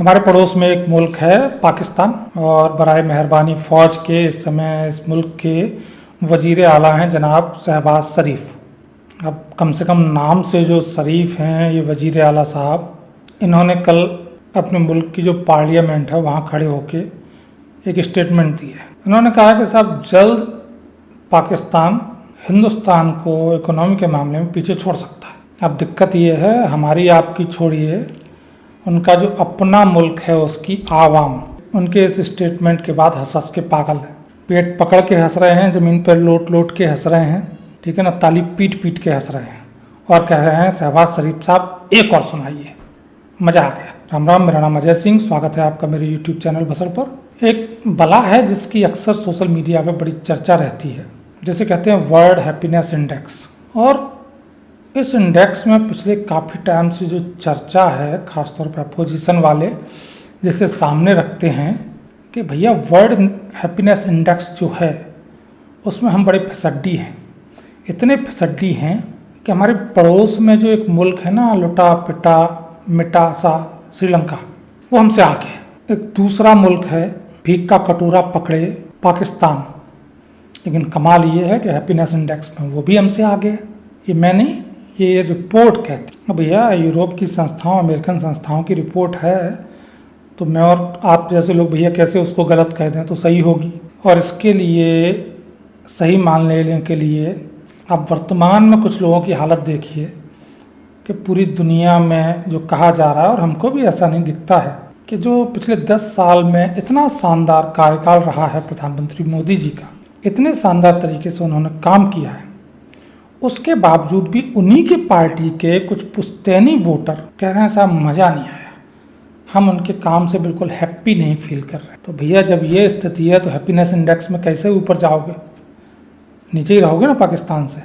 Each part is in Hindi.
हमारे पड़ोस में एक मुल्क है पाकिस्तान, और बराए मेहरबानी फ़ौज के इस समय इस मुल्क के वज़ीर आला हैं जनाब शहबाज शरीफ। अब कम से कम नाम से जो शरीफ हैं ये वज़ीर आला साहब, इन्होंने कल अपने मुल्क की जो पार्लियामेंट है वहाँ खड़े होके एक स्टेटमेंट दी है। इन्होंने कहा कि साहब जल्द पाकिस्तान हिंदुस्तान को इकोनॉमी के मामले में पीछे छोड़ सकता है। अब दिक्कत ये है, हमारी आपकी छोड़िए, उनका जो अपना मुल्क है उसकी आवाम उनके इस स्टेटमेंट के बाद हंस हंस के पागल है। पेट पकड़ के हंस रहे हैं, ज़मीन पर लोट लोट के हंस रहे हैं, ठीक है ना, ताली पीट पीट के हंस रहे हैं और कह रहे हैं शहबाज शरीफ साहब एक और सुनाइए, मज़ा आ गया। राम राम, मेरा नाम अजय सिंह, स्वागत है आपका मेरे यूट्यूब चैनल बसर पर। एक बला है जिसकी अक्सर सोशल मीडिया पर बड़ी चर्चा रहती है, जिसे कहते हैं वर्ल्ड हैप्पीनेस इंडेक्स। और इस इंडेक्स में पिछले काफ़ी टाइम से जो चर्चा है, ख़ासतौर पर अपोजिशन वाले जिसे सामने रखते हैं कि भैया वर्ल्ड हैप्पीनेस इंडेक्स जो है उसमें हम बड़े फिसड्डी हैं। इतने फिसड्डी हैं कि हमारे पड़ोस में जो एक मुल्क है ना, लुटा पिटा मिटा सा श्रीलंका, वो हमसे आगे है। एक दूसरा मुल्क है भीख का कटोरा पकड़े पाकिस्तान, लेकिन कमाल ये है कि हैप्पीनेस इंडेक्स में वो भी हमसे आगे है। ये मैं नहीं, ये रिपोर्ट कहती है। भैया यूरोप की संस्थाओं, अमेरिकन संस्थाओं की रिपोर्ट है, तो मैं और आप जैसे लोग भैया कैसे उसको गलत कह दें, तो सही होगी। और इसके लिए सही मान लेने के लिए आप वर्तमान में कुछ लोगों की हालत देखिए कि पूरी दुनिया में जो कहा जा रहा है, और हमको भी ऐसा नहीं दिखता है कि जो पिछले 10 साल में इतना शानदार कार्यकाल रहा है प्रधानमंत्री मोदी जी का, इतने शानदार तरीके से उन्होंने काम किया है, उसके बावजूद भी उन्हीं की पार्टी के कुछ पुश्तैनी वोटर कह रहे हैं साहब मज़ा नहीं आया, हम उनके काम से बिल्कुल हैप्पी नहीं फील कर रहे। तो भैया जब ये स्थिति है तो हैप्पीनेस इंडेक्स में कैसे ऊपर जाओगे, नीचे ही रहोगे ना पाकिस्तान से।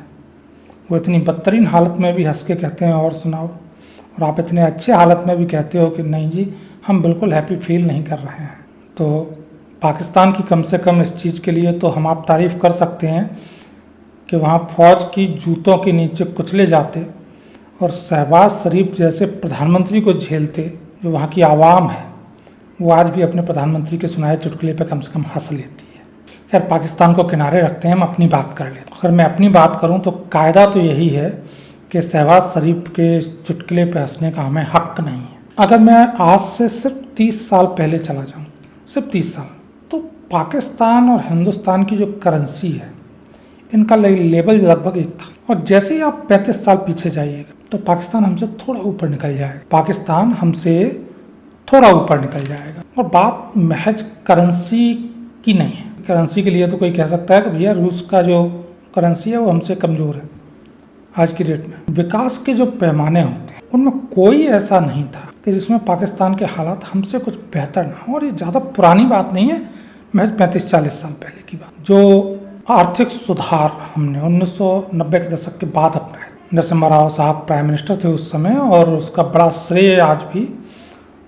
वो इतनी बदतरीन हालत में भी हंस के कहते हैं और सुनाओ, और आप इतने अच्छे हालत में भी कहते हो कि नहीं जी हम बिल्कुल हैप्पी फील नहीं कर रहे हैं। तो पाकिस्तान की कम से कम इस चीज़ के लिए तो हम आप तारीफ़ कर सकते हैं कि वहाँ फ़ौज की जूतों के नीचे कुचले जाते और शहबाज शरीफ जैसे प्रधानमंत्री को झेलते जो वहाँ की आवाम है, वो आज भी अपने प्रधानमंत्री के सुनाए चुटकुले पर कम से कम हंस लेती है। खैर पाकिस्तान को किनारे रखते हैं, हम अपनी बात कर लेते हैं। अगर मैं अपनी बात करूँ तो कायदा तो यही है कि शहबाज शरीफ के चुटकुले पर हंसने का हमें हक नहीं है। अगर मैं आज से सिर्फ 30 साल पहले चला जाऊँ, सिर्फ 30 साल, तो पाकिस्तान और हिंदुस्तान की जो करेंसी है इनका लेवल लगभग एक था। और जैसे ही आप 35 साल पीछे जाइएगा तो पाकिस्तान हमसे थोड़ा ऊपर निकल जाएगा, पाकिस्तान हमसे थोड़ा ऊपर निकल जाएगा। और बात महज करेंसी की नहीं है। करेंसी के लिए तो कोई कह सकता है कि भैया रूस का जो करेंसी है वो हमसे कमज़ोर है आज की डेट में। विकास के जो पैमाने होते हैं उनमें कोई ऐसा नहीं था कि जिसमें पाकिस्तान के हालात हमसे कुछ बेहतर ना हो। और ये ज़्यादा पुरानी बात नहीं है, महज 35-40 साल पहले की बात। जो आर्थिक सुधार हमने 1990 के दशक के बाद अपनाए, नरसिम्हा राव साहब प्राइम मिनिस्टर थे उस समय, और उसका बड़ा श्रेय आज भी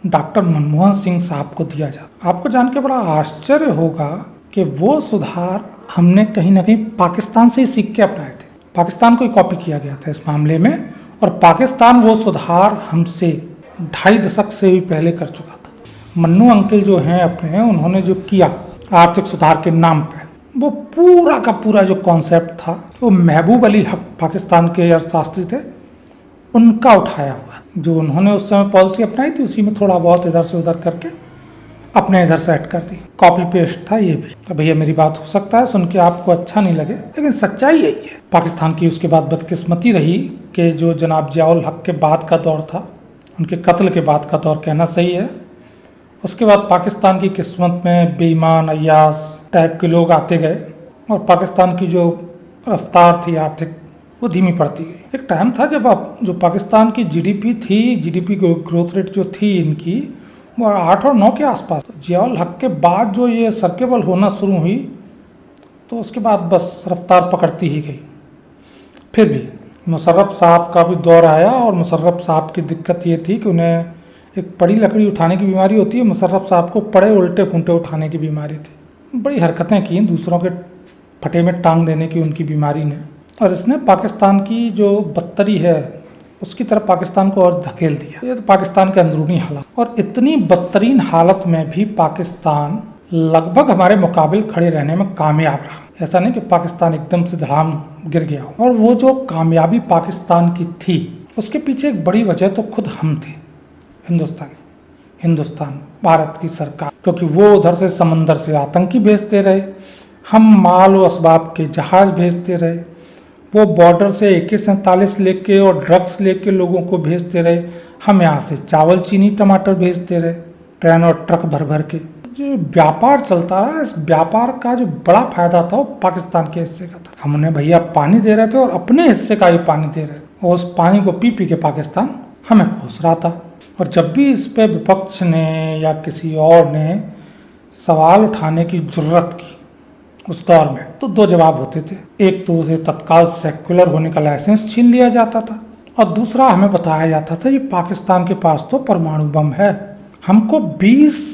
डॉक्टर मनमोहन सिंह साहब को दिया जाता। आपको जान के बड़ा आश्चर्य होगा कि वो सुधार हमने कहीं ना कहीं पाकिस्तान से ही सीख के अपनाए थे। पाकिस्तान को ही कॉपी किया गया था इस मामले में, और पाकिस्तान वो सुधार हमसे 2.5 दशक से भी पहले कर चुका था। मन्नू अंकल जो हैं अपने, उन्होंने जो किया आर्थिक सुधार के नाम पे, वो पूरा का पूरा जो कॉन्सेप्ट था वो महबूब अली हक पाकिस्तान के अर्थशास्त्री थे, उनका उठाया हुआ। जो उन्होंने उस समय पॉलिसी अपनाई थी उसी में थोड़ा बहुत इधर से उधर करके अपने इधर सेट कर दी, कॉपी पेस्ट था ये भी। तो भैया मेरी बात हो सकता है सुन के आपको अच्छा नहीं लगे, लेकिन सच्चाई यही है। पाकिस्तान की उसके बाद बदकिस्मती रही कि जो जनाब जियाउल हक के बाद का दौर था, उनके कत्ल के बाद का दौर कहना सही है, उसके बाद पाकिस्तान की किस्मत में बेईमान अय्यास टाइप के लोग आते गए और पाकिस्तान की जो रफ्तार थी आर्थिक वो धीमी पड़ती गई। एक टाइम था जब आप जो पाकिस्तान की जीडीपी थी, जीडीपी ग्रोथ रेट जो थी इनकी, वो 8 और 9 के आसपास। जियाउल हक के बाद जो ये सर्केबल होना शुरू हुई तो उसके बाद बस रफ्तार पकड़ती ही गई। फिर भी मुशर्रफ साहब का भी दौर आया, और मुशर्रफ साहब की दिक्कत ये थी कि उन्हें एक पड़ी लकड़ी उठाने की बीमारी होती है, मुशर्रफ साहब को पड़े उल्टे पुंटे उठाने की बीमारी थी। बड़ी हरकतें की दूसरों के फटे में टांग देने की उनकी बीमारी ने, और इसने पाकिस्तान की जो बदतरी है उसकी तरफ पाकिस्तान को और धकेल दिया। ये तो पाकिस्तान के अंदरूनी हालात, और इतनी बदतरीन हालत में भी पाकिस्तान लगभग हमारे मुकाबिल खड़े रहने में कामयाब रहा। ऐसा नहीं कि पाकिस्तान एकदम से धड़ाम गिर गया हो। और वो जो कामयाबी पाकिस्तान की थी उसके पीछे एक बड़ी वजह तो खुद हम थे, हिंदुस्तान, भारत की सरकार, क्योंकि वो उधर से समंदर से आतंकी भेजते रहे, हम माल व असबाब के जहाज भेजते रहे, वो बॉर्डर से AK-47 लेके और ड्रग्स लेके लोगों को भेजते रहे, हम यहाँ से चावल, चीनी, टमाटर भेजते रहे ट्रेन और ट्रक भर भर के। जो व्यापार चलता रहा, इस व्यापार का जो बड़ा फायदा था वो पाकिस्तान के हिस्से का था। हम उन्हें भैया पानी दे रहे थे और अपने हिस्से का ही पानी दे रहे थे, और उस पानी को पी पी के पाकिस्तान हमें कोस रहा था। और जब भी इस पे विपक्ष ने या किसी और ने सवाल उठाने की जुर्रत की उस दौर में, तो दो जवाब होते थे। एक तो उसे तत्काल सेक्युलर होने का लाइसेंस छीन लिया जाता था, और दूसरा हमें बताया जाता था ये पाकिस्तान के पास तो परमाणु बम है। हमको 20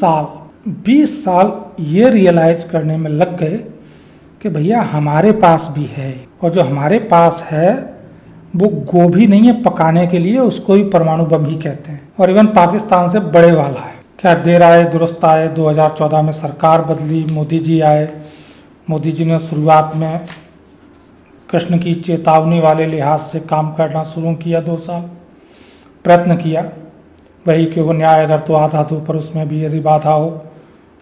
साल ये रियलाइज करने में लग गए कि भैया हमारे पास भी है, और जो हमारे पास है वो गोभी नहीं है पकाने के लिए, उसको ही परमाणु बम ही कहते हैं, और इवन पाकिस्तान से बड़े वाला है। क्या देर आए दुरुस्त आए, 2014 में सरकार बदली, मोदी जी आए। मोदी जी ने शुरुआत में कृष्ण की चेतावनी वाले लिहाज से काम करना शुरू किया, 2 साल प्रयत्न किया, वही कि वो न्याय अगर तो आधा दो, पर उसमें भी यदि बाधा हो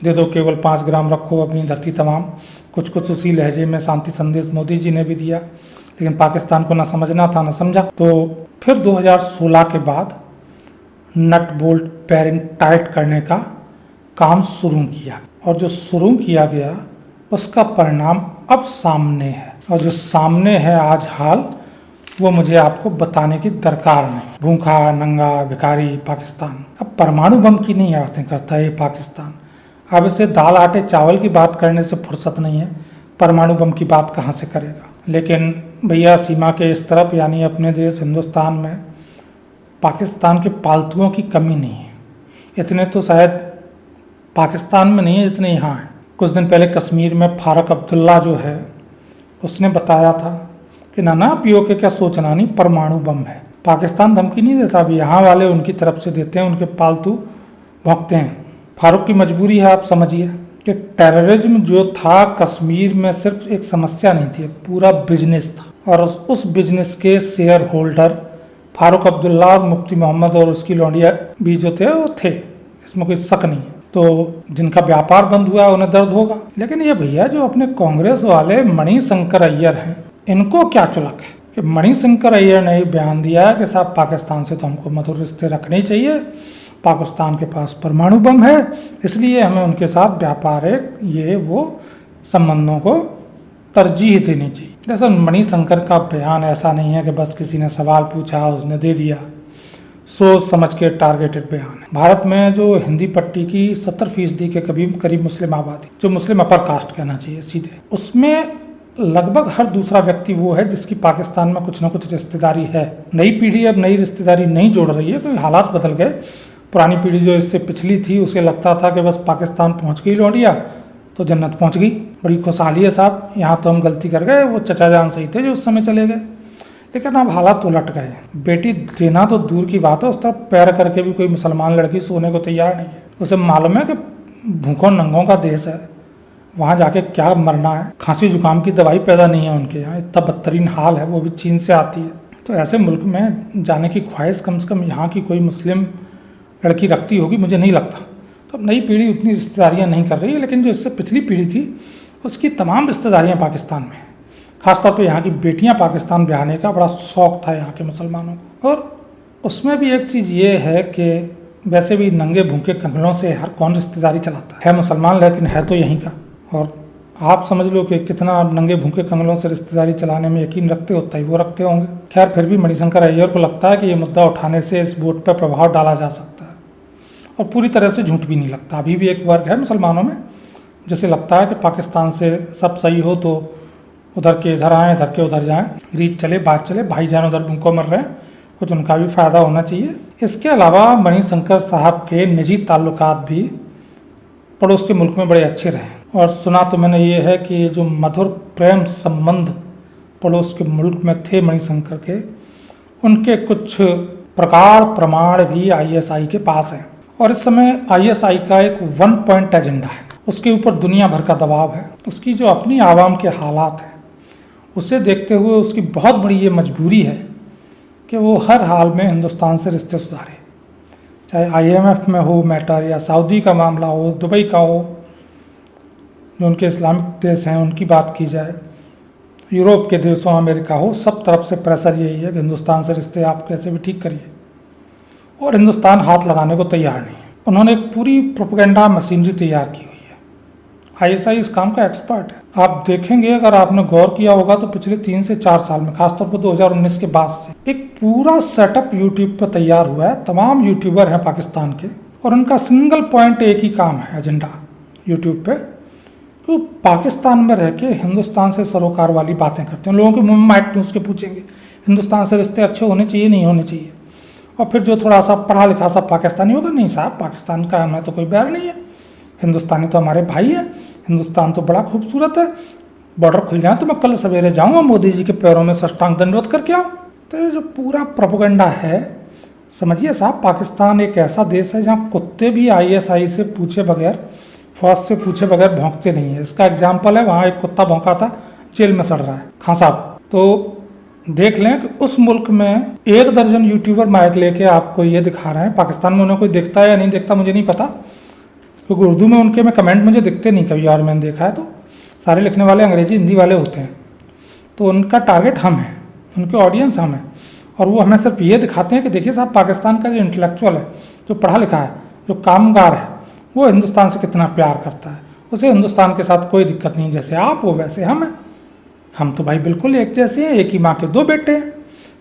दे दो, केवल 5 ग्राम रखो अपनी धरती तमाम, कुछ उसी लहजे में शांति संदेश मोदी जी ने भी दिया, लेकिन पाकिस्तान को ना समझना था ना समझा। तो फिर 2016 के बाद नट बोल्ट पेयरिंग टाइट करने का काम शुरू किया, और जो शुरू किया गया उसका परिणाम अब सामने है, और जो सामने है आज हाल, वो मुझे आपको बताने की दरकार नहीं। भूखा नंगा भिखारी पाकिस्तान अब परमाणु बम की नहीं बातें करता है ये पाकिस्तान। अब इसे दाल आटे चावल की बात करने से फुर्सत नहीं है, परमाणु बम की बात कहाँ से करेगा। लेकिन भैया सीमा के इस तरफ यानी अपने देश हिंदुस्तान में पाकिस्तान के पालतुओं की कमी नहीं है। इतने तो शायद पाकिस्तान में नहीं है जितने यहाँ हैं। कुछ दिन पहले कश्मीर में फारूक अब्दुल्ला जो है उसने बताया था कि ना POK क्या सोचना नहीं, परमाणु बम है। पाकिस्तान धमकी नहीं देता, अभी यहाँ वाले उनकी तरफ से देते हैं, उनके पालतू भौंकते हैं। फारूक की मजबूरी है, आप समझिए कि टेररिज्म जो था कश्मीर में सिर्फ एक समस्या नहीं थी, पूरा बिजनेस था, और उस बिजनेस के शेयर होल्डर फारूक अब्दुल्ला और मुफ्ती मोहम्मद और उसकी लौंडिया भी जो थे वो थे, इसमें कोई शक नहीं। तो जिनका व्यापार बंद हुआ उन्हें दर्द होगा। लेकिन ये भैया जो अपने कांग्रेस वाले मणिशंकर अय्यर हैं, इनको क्या चुलक है कि मणिशंकर अय्यर ने बयान दिया कि साहब पाकिस्तान से तो हमको मधुर रिश्ते रखने ही चाहिए, पाकिस्तान के पास परमाणु बम है, इसलिए हमें उनके साथ व्यापारिक ये वो संबंधों को तरजीह देनी चाहिए। जैसे मणिशंकर का बयान ऐसा नहीं है कि बस किसी ने सवाल पूछा उसने दे दिया, सोच समझ के टारगेटेड बयान है। भारत में जो हिंदी पट्टी की 70% के करीब मुस्लिम आबादी, जो मुस्लिम अपर कास्ट कहना चाहिए सीधे, उसमें लगभग हर दूसरा व्यक्ति वो है जिसकी पाकिस्तान में कुछ ना कुछ रिश्तेदारी है। नई पीढ़ी अब नई रिश्तेदारी नहीं जोड़ रही है, क्योंकि हालात बदल गए। पुरानी पीढ़ी जो इससे पिछली थी उसे लगता था कि बस पाकिस्तान पहुंच गई लौंडिया तो जन्नत पहुंच गई, बड़ी खुशहाली है साहब, यहाँ तो हम गलती कर गए, वो चचा जान सही थे जो उस समय चले गए। लेकिन अब हालात तो उलट गए। बेटी देना तो दूर की बात है, उस तरफ पैर करके भी कोई मुसलमान लड़की सोने को तैयार नहीं है। उसे मालूम है कि भूखों नंगों का देश है, वहाँ जाके क्या मरना है, खांसी जुकाम की दवाई पैदा नहीं है उनके यहाँ, इतना बदतरीन हाल है, वो भी चीन से आती है। तो ऐसे मुल्क में जाने की ख्वाहिश कम से कम यहाँ की कोई मुस्लिम लड़की रखती होगी, मुझे नहीं लगता। तो नई पीढ़ी उतनी रिश्तेदारियाँ नहीं कर रही है, लेकिन जो इससे पिछली पीढ़ी थी उसकी तमाम रिश्तेदारियाँ पाकिस्तान में, खासतौर पे यहाँ की बेटियाँ पाकिस्तान ब्याहने का बड़ा शौक था यहाँ के मुसलमानों को। और उसमें भी एक चीज़ ये है कि वैसे भी नंगे भूखे कंगलों से हर कौन रिश्तेदारी चलाता है मुसलमान, लेकिन है तो यहीं का। और आप समझ लो कि कितना नंगे भूखे कंगलों से रिश्तेदारी चलाने में यकीन रखते होता ही वो रखते होंगे। खैर फिर भी मणिशंकर अय्यर को लगता है कि ये मुद्दा उठाने से इस वोट पर प्रभाव डाला जा सकता है, और पूरी तरह से झूठ भी नहीं लगता। अभी भी एक वर्ग है मुसलमानों में जैसे लगता है कि पाकिस्तान से सब सही हो तो उधर के इधर आएँ, इधर के उधर जाएँ, रीत चले बात चले, भाईजान उधर भूखों मर रहे हैं, कुछ उनका भी फ़ायदा होना चाहिए। इसके अलावा मणिशंकर साहब के निजी ताल्लुकात भी पड़ोस के मुल्क में बड़े अच्छे रहे, और सुना तो मैंने ये है कि जो मधुर प्रेम संबंध पड़ोस के मुल्क में थे मणिशंकर के, उनके कुछ प्रकार प्रमाण भी आईएसआई के पास हैं। और इस समय आईएसआई का एक 1 पॉइंट एजेंडा है, उसके ऊपर दुनिया भर का दबाव है। उसकी जो अपनी आवाम के हालात हैं उसे देखते हुए उसकी बहुत बड़ी ये मजबूरी है कि वो हर हाल में हिंदुस्तान से रिश्ते सुधारे, चाहे आईएमएफ में हो मैटर, या सऊदी का मामला हो, दुबई का हो, जो उनके इस्लामिक देश हैं उनकी बात की जाए, यूरोप के देशों, अमेरिका हो, सब तरफ से प्रेशर यही है कि हिंदुस्तान से रिश्ते आप कैसे भी ठीक करिए। और हिंदुस्तान हाथ लगाने को तैयार नहीं है। उन्होंने एक पूरी प्रोपेगेंडा मशीनरी तैयार की हुई है। आईएसआई इस काम का एक्सपर्ट है। आप देखेंगे, अगर आपने गौर किया होगा तो पिछले 3 से 4 साल में, खासतौर पर 2019 के बाद से एक पूरा सेटअप यूट्यूब पर तैयार हुआ है। तमाम यूट्यूबर हैं पाकिस्तान के और उनका सिंगल पॉइंट एक ही काम है, एजेंडा यूट्यूब पे, तो पाकिस्तान में रह के हिंदुस्तान से सरोकार वाली बातें करते हैं। लोगों के मुंह में माइक टूस के पूछेंगे हिंदुस्तान से रिश्ते अच्छे होने चाहिए, नहीं होने चाहिए। और फिर जो थोड़ा सा पढ़ा लिखा सा पाकिस्तानी होगा, नहीं साहब पाकिस्तान का हमें तो कोई बैर नहीं है, हिंदुस्तानी तो हमारे भाई है, हिंदुस्तान तो बड़ा खूबसूरत है, बॉर्डर खुल जाए तो मैं कल सवेरे जाऊँगा मोदी जी के पैरों में साष्टांग दंडवत करके आऊँ। तो ये जो पूरा प्रोपेगेंडा है, समझिए साहब, पाकिस्तान एक ऐसा देश है जहाँ कुत्ते भी आईएसआई से पूछे बगैर, फौज से पूछे बगैर भौंकते नहीं है। इसका एग्जाम्पल है, वहाँ एक कुत्ता भौंका था, जेल में सड़ रहा है, खान साहब। तो देख लें कि उस मुल्क में 1 दर्जन यूट्यूबर माइक लेके आपको ये दिखा रहे हैं। पाकिस्तान में उन्हें कोई दिखता है या नहीं दिखता मुझे नहीं पता, क्योंकि उर्दू में उनके में कमेंट मुझे दिखते नहीं कभी, और मैंने देखा है तो सारे लिखने वाले अंग्रेजी हिंदी वाले होते हैं। तो उनका टारगेट हम हैं, उनके ऑडियंस हम हैं, और वो हमें सिर्फ ये दिखाते हैं कि देखिए साहब, पाकिस्तान का जो इंटेलेक्चुअल है, जो पढ़ा लिखा है, जो कामगार है, वो हिंदुस्तान से कितना प्यार करता है, उसे हिंदुस्तान के साथ कोई दिक्कत नहीं। जैसे आप हो वैसे हम हैं, हम तो भाई बिल्कुल एक जैसे हैं, एक ही माँ के 2 बेटे हैं।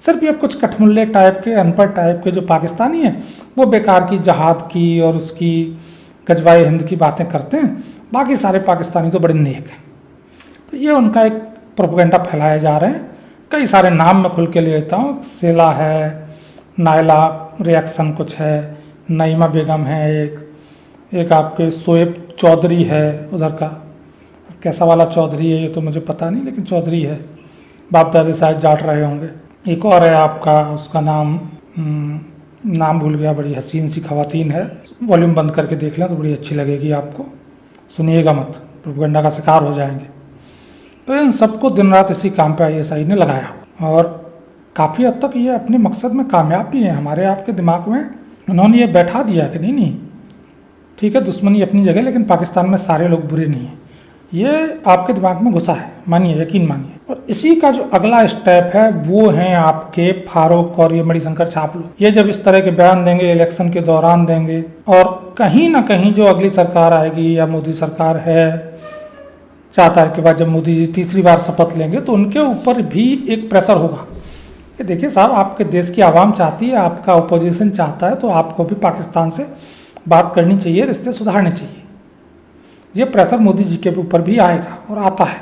सिर्फ ये कुछ कठमुल्ले टाइप के, अनपढ़ टाइप के जो पाकिस्तानी हैं, वो बेकार की जहाद की और उसकी गजवाए हिंद की बातें करते हैं। बाकी सारे पाकिस्तानी तो बड़े नेक हैं। तो ये उनका एक प्रोपेगेंडा फैलाए जा रहे हैं। कई सारे नाम मैं खुल के ले लेता हूँ, सेला है, नायला रिएक्शन कुछ है, नईमा बेगम है, एक आपके शोएब चौधरी है उधर का, कैसा वाला चौधरी है ये तो मुझे पता नहीं, लेकिन चौधरी है, बाप दादी शायद जाट रहे होंगे। एक और है आपका, उसका नाम भूल गया, बड़ी हसीन सी खवातीन है, वॉल्यूम बंद करके देख लें तो बड़ी अच्छी लगेगी आपको, सुनिएगा मत, प्रोपेगेंडा का शिकार हो जाएंगे। तो इन सबको दिन रात इसी काम पे आईएसआई ने लगाया और काफ़ी हद तक ये अपने मकसद में कामयाब भी हैं। हमारे आपके दिमाग में उन्होंने ये बैठा दिया कि नहीं ठीक है, दुश्मनी अपनी जगह, लेकिन पाकिस्तान में सारे लोग बुरे नहीं हैं, ये आपके दिमाग में घुसा है, मानिए, यकीन मानिए। और इसी का जो अगला स्टेप है वो हैं आपके फारूक और ये मणिशंकर छाप लोग। ये जब इस तरह के बयान देंगे, इलेक्शन के दौरान देंगे, और कहीं ना कहीं जो अगली सरकार आएगी या मोदी सरकार है, 4 तारीख के बाद जब मोदी जी तीसरी बार शपथ लेंगे, तो उनके ऊपर भी एक प्रेशर होगा कि देखिए साहब, आपके देश की आवाम चाहती है, आपका अपोजिशन चाहता है, तो आपको भी पाकिस्तान से बात करनी चाहिए, रिश्ते सुधारने चाहिए। ये प्रेशर मोदी जी के ऊपर भी आएगा और आता है।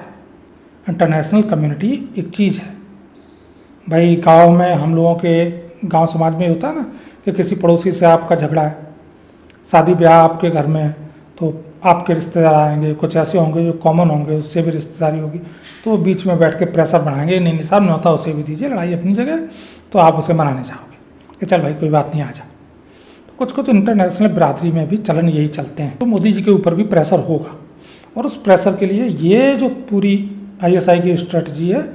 इंटरनेशनल कम्युनिटी एक चीज़ है भाई। गांव में हम लोगों के गांव समाज में होता है ना कि किसी पड़ोसी से आपका झगड़ा है, शादी ब्याह आपके घर में है, तो आपके रिश्तेदार आएंगे, कुछ ऐसे होंगे जो कॉमन होंगे, उससे भी रिश्तेदारी होगी, तो वो बीच में बैठ के प्रेशर बढ़ाएंगे, नहीं साहब नहीं होता, उसे भी दीजिए, लड़ाई अपनी जगह, तो आप उसे मनाने चाहोगे कि चल भाई कोई बात नहीं, आ जा। कुछ कुछ इंटरनेशनल बिरादरी में भी चलन यही चलते हैं। तो मोदी जी के ऊपर भी प्रेशर होगा, और उस प्रेशर के लिए ये जो पूरी आईएसआई की स्ट्रेटजी है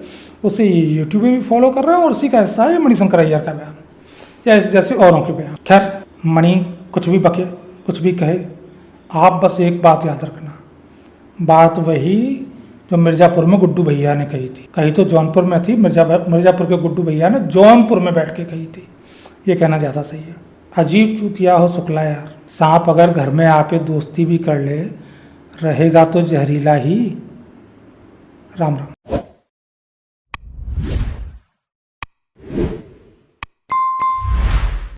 उसे यूट्यूब भी फॉलो कर रहे हैं, और उसी का हिस्सा है मणिशंकर अय्यर का बयान, या ऐसे जैसे औरों के बयान। खैर, मणि कुछ भी बके, कुछ भी कहे, आप बस एक बात याद रखना, बात वही जो मिर्ज़ापुर में गुड्डू भैया ने कही थी। कही तो जौनपुर में थी, मिर्ज़ापुर के गुड्डू भैया ने जौनपुर में बैठ के कही थी। ये कहना ज़्यादा सही है। अजीब चूतिया हो शुक्ला यार, सांप अगर घर में आके दोस्ती भी कर ले, रहेगा तो जहरीला ही। राम राम।